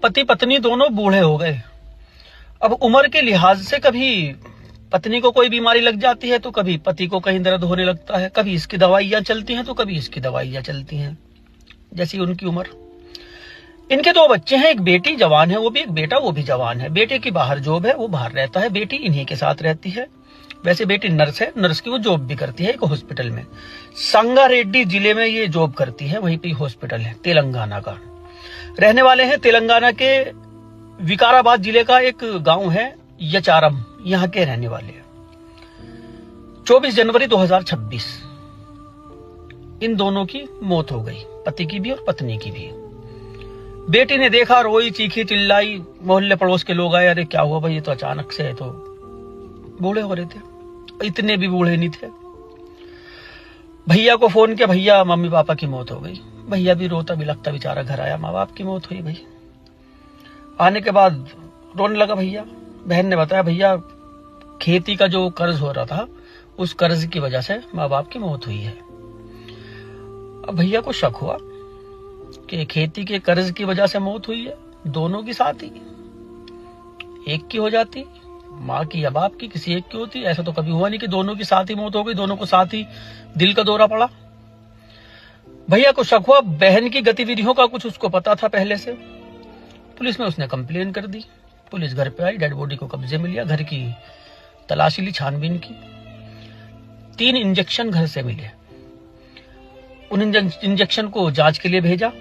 पति पत्नी दोनों बूढ़े हो गए। अब उम्र के लिहाज से कभी पत्नी को कोई बीमारी लग जाती है तो कभी पति को कहीं दर्द होने लगता है, कभी इसकी दवाइयां चलती हैं तो कभी इसकी दवाइयां चलती हैं, जैसी उनकी उम्र। इनके 2 बच्चे हैं, एक बेटी जवान है वो भी, एक बेटा वो भी जवान है। बेटे की बाहर जॉब है, वो बाहर रहता है, बेटी इन्हीं के साथ रहती है। वैसे बेटी नर्स है, नर्स की वो जॉब भी करती है एक हॉस्पिटल में, संगारेड्डी जिले में ये जॉब करती है, वहीं पे हॉस्पिटल है, तेलंगाना का। रहने वाले हैं तेलंगाना के विकाराबाद जिले का एक गांव है यचारम, यहाँ के रहने वाले हैं। 24 जनवरी 2026 इन दोनों की मौत हो गई, पति की भी और पत्नी की भी। बेटी ने देखा, रोई, चीखी, चिल्लाई, मोहल्ले पड़ोस के लोग आए, अरे क्या हुआ भाई, ये तो अचानक से है। तो बूढ़े हो रहे थे, इतने भी बूढ़े नहीं थे। भैया को फोन किया, भैया मम्मी पापा की मौत हो गई। भैया भी रोता बिलखता बेचारा घर आया, माँ बाप की मौत हुई भाई। आने के बाद रोने लगा भैया। बहन ने बताया, भैया खेती का जो कर्ज हो रहा था, उस कर्ज की वजह से माँ बाप की मौत हुई है। अब भैया को शक हुआ कि खेती के कर्ज की वजह से मौत हुई है, दोनों की साथ ही, एक की हो जाती, माँ की या बाप की, किसी एक की होती। ऐसा तो कभी हुआ नहीं कि दोनों की साथ ही मौत हो गई, दोनों को साथ ही दिल का दौरा पड़ा। भैया को शक हुआ, बहन की गतिविधियों का कुछ उसको पता था पहले से। पुलिस में उसने कंप्लेन कर दी। पुलिस घर पे आई, डेड बॉडी को कब्जे में लिया, घर की तलाशी ली, छानबीन की। 3 इंजेक्शन घर से मिले। उन इंजेक्शन को जांच के लिए भेजा।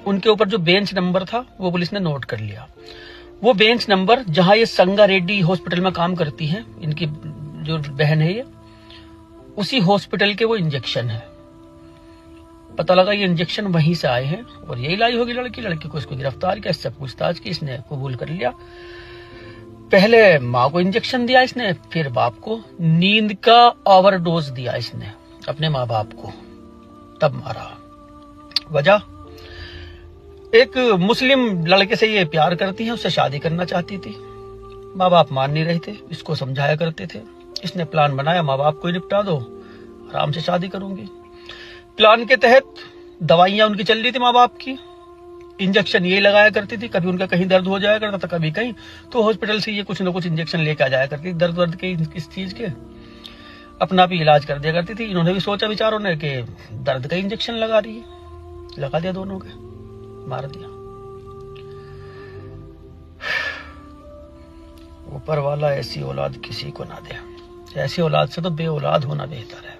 उनके ऊपर जो बेंच नंबर था वो पुलिस ने नोट कर लिया। वो बेंच नंबर जहां ये संगारेड्डी हॉस्पिटल में काम करती हैं, इनकी जो बहन है ये, उसी हॉस्पिटल के वो इंजेक्शन है। पता लगा ये इंजेक्शन वहीं से आए हैं और यही लाई होगी लड़की। लड़की को इसको गिरफ्तार किया, इससे पूछताछ की, इसने कबूल कर लिया। पहले माँ को इंजेक्शन दिया इसने, फिर बाप को। नींद का ओवरडोज दिया इसने अपने माँ बाप को, तब मारा। वजह, एक मुस्लिम लड़के से ये प्यार करती है, उससे शादी करना चाहती थी। माँ बाप मान नहीं रहे थे, इसको समझाया करते थे। इसने प्लान बनाया, माँ बाप को ही निपटा दो, आराम से शादी करूंगी। प्लान के तहत दवाइयां उनकी चल रही थी माँ बाप की, इंजेक्शन ये लगाया करती थी। कभी उनका कहीं दर्द हो जाया करता था, कभी कहीं, तो हॉस्पिटल से ये कुछ न कुछ इंजेक्शन लेके आ जाया करती, दर्द के, किस चीज के, अपना भी इलाज कर दिया करती थी। इन्होंने भी सोचा विचारों ने कि दर्द का इंजेक्शन लगा रही है, लगा दिया दोनों के, मार दिया। ऊपर वाला ऐसी औलाद किसी को ना दे, ऐसी औलाद से तो बे औलाद होना बेहतर है।